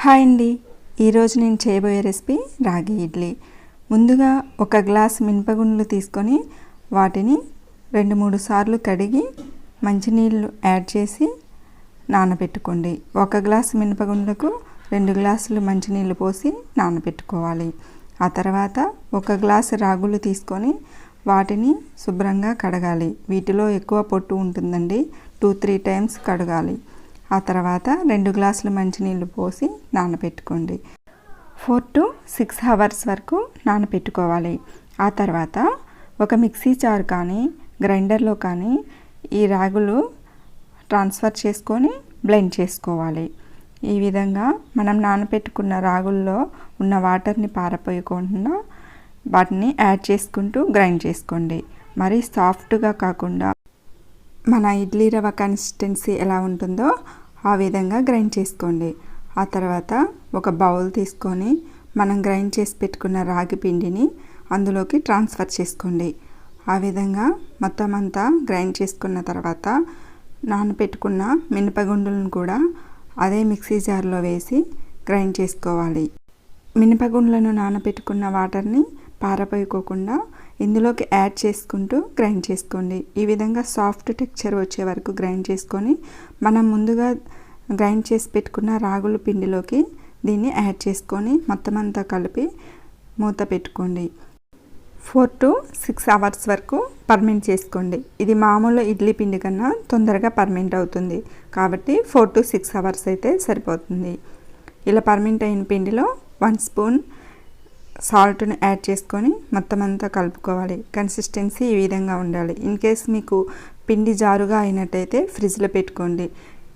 Hi అండి, ఈరోజు నేను చేయబోయే రెసిపీ రాగి ఇడ్లీ. ముందుగా ఒక గ్లాస్ మినపగుండ్లు తీసుకొని వాటిని 2-3 సార్లు కడిగి మంచినీళ్ళు యాడ్ చేసి నానబెట్టుకోండి. 1 గ్లాస్ మినపగుండ్లకు 2 గ్లాసులు మంచినీళ్ళు పోసి నానబెట్టుకోవాలి. ఆ తర్వాత 1 గ్లాసు రాగులు తీసుకొని వాటిని శుభ్రంగా కడగాలి. వీటిలో ఎక్కువ పొట్టు ఉంటుందండి, 2-3 టైమ్స్ కడగాలి. ఆ తర్వాత 2 గ్లాసులు మంచినీళ్ళు పోసి నానబెట్టుకోండి. 4 to 6 అవర్స్ వరకు నానబెట్టుకోవాలి. ఆ తర్వాత ఒక మిక్సీ జార్ కానీ గ్రైండర్లో కానీ ఈ రాగులు ట్రాన్స్ఫర్ చేసుకొని బ్లెండ్ చేసుకోవాలి. ఈ విధంగా మనం నానబెట్టుకున్న రాగుల్లో ఉన్న వాటర్ని పారపోయకుండా వాటిని యాడ్ చేసుకుంటూ గ్రైండ్ చేసుకోండి. మరీ సాఫ్ట్గా కాకుండా మన ఇడ్లీ రవ్వ కన్సిస్టెన్సీ ఎలా ఉంటుందో ఆ విధంగా గ్రైండ్ చేసుకోండి. ఆ తర్వాత ఒక బౌల్ తీసుకొని మనం గ్రైండ్ చేసి పెట్టుకున్న రాగి పిండిని అందులోకి ట్రాన్స్ఫర్ చేసుకోండి. ఆ విధంగా మొత్తం అంతా గ్రైండ్ చేసుకున్న తర్వాత నానబెట్టుకున్న మినపగుండులను కూడా అదే మిక్సీ జార్లో వేసి గ్రైండ్ చేసుకోవాలి. మినపగుండ్లను నానబెట్టుకున్న వాటర్ని పారపోయకోకుండా ఇందులోకి యాడ్ చేసుకుంటూ గ్రైండ్ చేసుకోండి. ఈ విధంగా సాఫ్ట్ టెక్స్చర్ వచ్చే వరకు గ్రైండ్ చేసుకొని మనం ముందుగా గ్రైండ్ చేసి పెట్టుకున్న రాగుల పిండిలోకి దీన్ని యాడ్ చేసుకొని మొత్తం అంతా కలిపి మూత పెట్టుకోండి. 4 to 6 అవర్స్ వరకు పర్మెంట్ చేసుకోండి. ఇది మామూలు ఇడ్లీ పిండి కన్నా తొందరగా పర్మెంట్ అవుతుంది కాబట్టి 4 to 6 అవర్స్ అయితే సరిపోతుంది. ఇలా పర్మెంట్ అయిన పిండిలో 1 స్పూన్ సాల్ట్ని యాడ్ చేసుకొని మొత్తం అంతా కలుపుకోవాలి. కన్సిస్టెన్సీ ఈ విధంగా ఉండాలి. ఇన్ కేస్ మీకు పిండి జారుగా అయినట్టయితే ఫ్రిడ్జ్లో పెట్టుకోండి.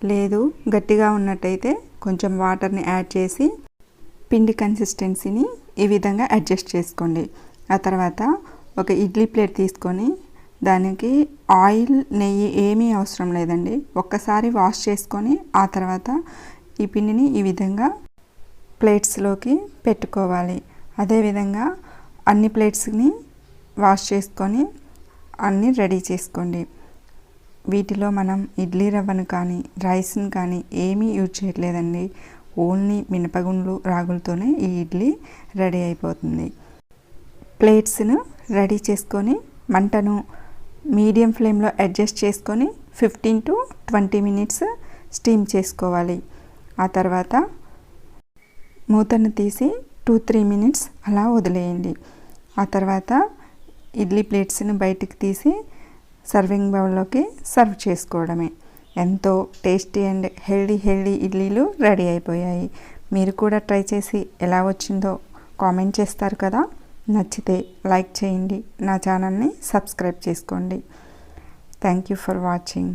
లేదు గట్టిగా ఉన్నట్టయితే కొంచెం వాటర్ని యాడ్ చేసి పిండి కన్సిస్టెన్సీని ఈ విధంగా అడ్జస్ట్ చేసుకోండి. ఆ తర్వాత ఒక ఇడ్లీ ప్లేట్ తీసుకొని దానికి ఆయిల్ నెయ్యి ఏమీ అవసరం లేదండి, ఒక్కసారి వాష్ చేసుకొని ఆ తర్వాత ఈ పిండిని ఈ విధంగా ప్లేట్స్లోకి పెట్టుకోవాలి. అదేవిధంగా అన్ని ప్లేట్స్ని వాష్ చేసుకొని అన్నీ రెడీ చేసుకోండి. వీటిలో మనం ఇడ్లీ రవ్వను కానీ రైస్ని కానీ ఏమీ యూజ్ చేయట్లేదండి, ఓన్లీ మినపగుండ్లు రాగులతోనే ఈ ఇడ్లీ రెడీ అయిపోతుంది. ప్లేట్స్ను రెడీ చేసుకొని మంటను మీడియం ఫ్లేమ్లో అడ్జస్ట్ చేసుకొని 15 to 20 మినిట్స్ స్టీమ్ చేసుకోవాలి. ఆ తర్వాత మూతను తీసి 2-3 మినిట్స్ అలా వదిలేయండి. ఆ తర్వాత ఇడ్లీ ప్లేట్స్ని బయటికి తీసి సర్వింగ్ బౌల్లోకి సర్వ్ చేసుకోవడమే. ఎంతో టేస్టీ అండ్ హెల్దీ ఇడ్లీలు రెడీ అయిపోయాయి. మీరు కూడా ట్రై చేసి ఎలా వచ్చిందో కామెంట్ చేస్తారు కదా. నచ్చితే లైక్ చేయండి, నా ఛానల్ని సబ్స్క్రైబ్ చేసుకోండి. Thank you for watching.